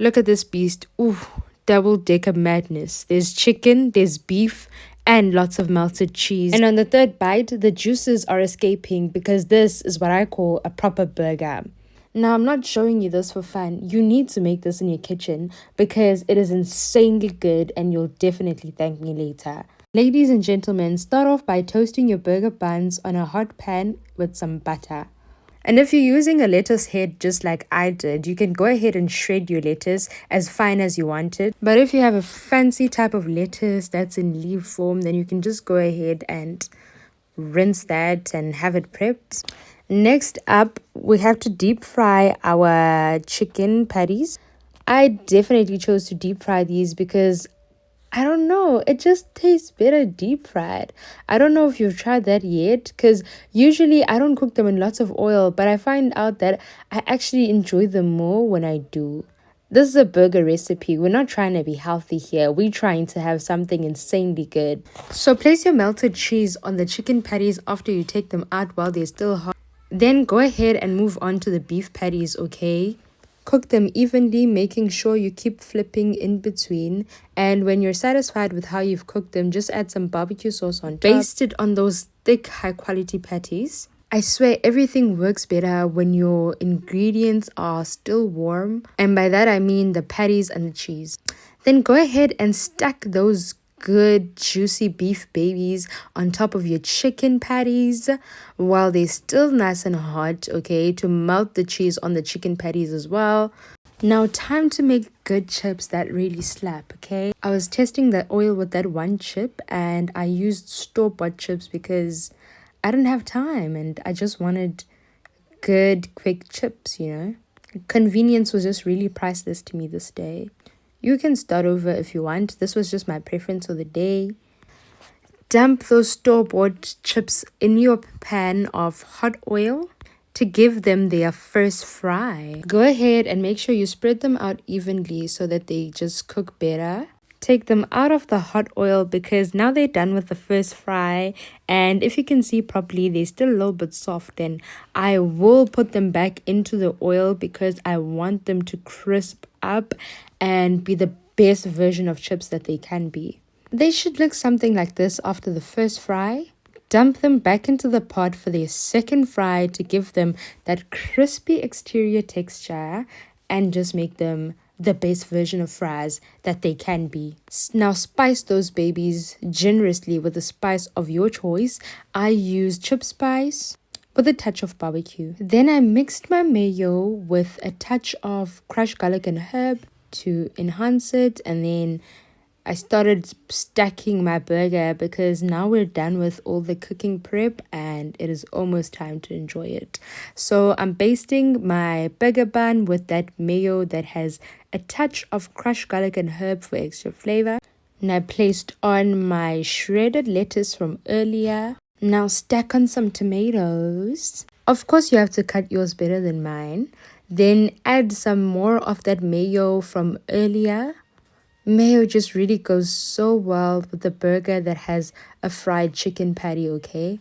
Look at this beast. Ooh, double decker madness. There's chicken, there's beef, and lots of melted cheese. And on the third bite, the juices are escaping because this is what I call a proper burger. Now, I'm not showing you this for fun. You need to make this in your kitchen because it is insanely good and you'll definitely thank me later. Ladies and gentlemen, start off by toasting your burger buns on a hot pan with some butter. And if you're using a lettuce head just like I did, you can go ahead and shred your lettuce as fine as you want it. But if you have a fancy type of lettuce that's in leaf form, then you can just go ahead and rinse that and have it prepped. Next up, we have to deep fry our chicken patties. I definitely chose to deep fry these because I don't know, it just tastes better deep fried. I don't know if you've tried that yet, because usually I don't cook them in lots of oil, but I find out that I actually enjoy them more when I do. This is a burger recipe. We're not trying to be healthy here. We're trying to have something insanely good. So place your melted cheese on the chicken patties after you take them out while they're still hot. Then go ahead and move on to the beef patties, okay? Cook them evenly, making sure you keep flipping in between. And when you're satisfied with how you've cooked them, just add some barbecue sauce on top. Baste it on those thick, high-quality patties. I swear everything works better when your ingredients are still warm. And by that, I mean the patties and the cheese. Then go ahead and stack those good juicy beef babies on top of your chicken patties while they're still nice and hot, okay, to melt the cheese on the chicken patties as well. Now time to make good chips that really slap, okay? I was testing the oil with that one chip and I used store-bought chips because I didn't have time and I just wanted good quick chips, you know. Convenience was just really priceless to me this day. You can start over if you want. This was just my preference for the day. Dump those store-bought chips in your pan of hot oil to give them their first fry. Go ahead and make sure you spread them out evenly so that they just cook better. Take them out of the hot oil because now they're done with the first fry, and if you can see properly, they're still a little bit soft. And I will put them back into the oil because I want them to crisp up and be the best version of chips that they can be. They should look something like this after the first fry. Dump them back into the pot for their second fry to give them that crispy exterior texture and just make them the best version of fries that they can be. Now spice those babies generously with the spice of your choice. I use chip spice with a touch of barbecue. Then I mixed my mayo with a touch of crushed garlic and herb to enhance it, and then I started stacking my burger because now we're done with all the cooking prep and it is almost time to enjoy it. So I'm basting my burger bun with that mayo that has a touch of crushed garlic and herb for extra flavor. And I placed on my shredded lettuce from earlier. Now stack on some tomatoes. Of course, you have to cut yours better than mine. Then add some more of that mayo from earlier. Mayo just really goes so well with the burger that has a fried chicken patty, okay?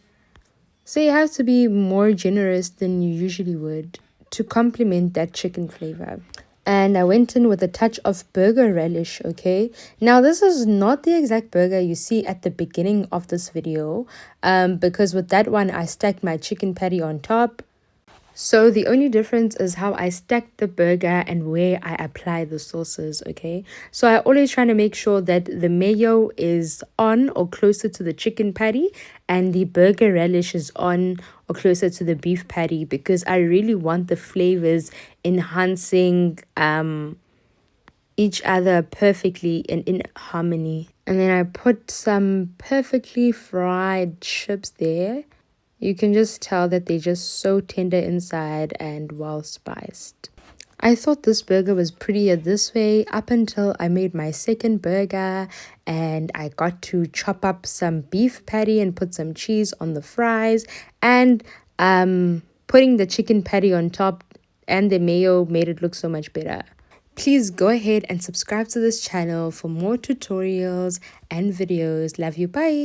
So you have to be more generous than you usually would to complement that chicken flavor. And I went in with a touch of burger relish, okay? Now, this is not the exact burger you see at the beginning of this video, because with that one, I stacked my chicken patty on top. So the only difference is how I stack the burger and where I apply the sauces, okay? So I always try to make sure that the mayo is on or closer to the chicken patty and the burger relish is on or closer to the beef patty because I really want the flavors enhancing each other perfectly and in harmony. And then I put some perfectly fried chips there. You can just tell that they're just so tender inside and well spiced. I thought this burger was prettier this way up until I made my second burger and I got to chop up some beef patty and put some cheese on the fries, and putting the chicken patty on top and the mayo made it look so much better. Please go ahead and subscribe to this channel for more tutorials and videos. Love you. Bye.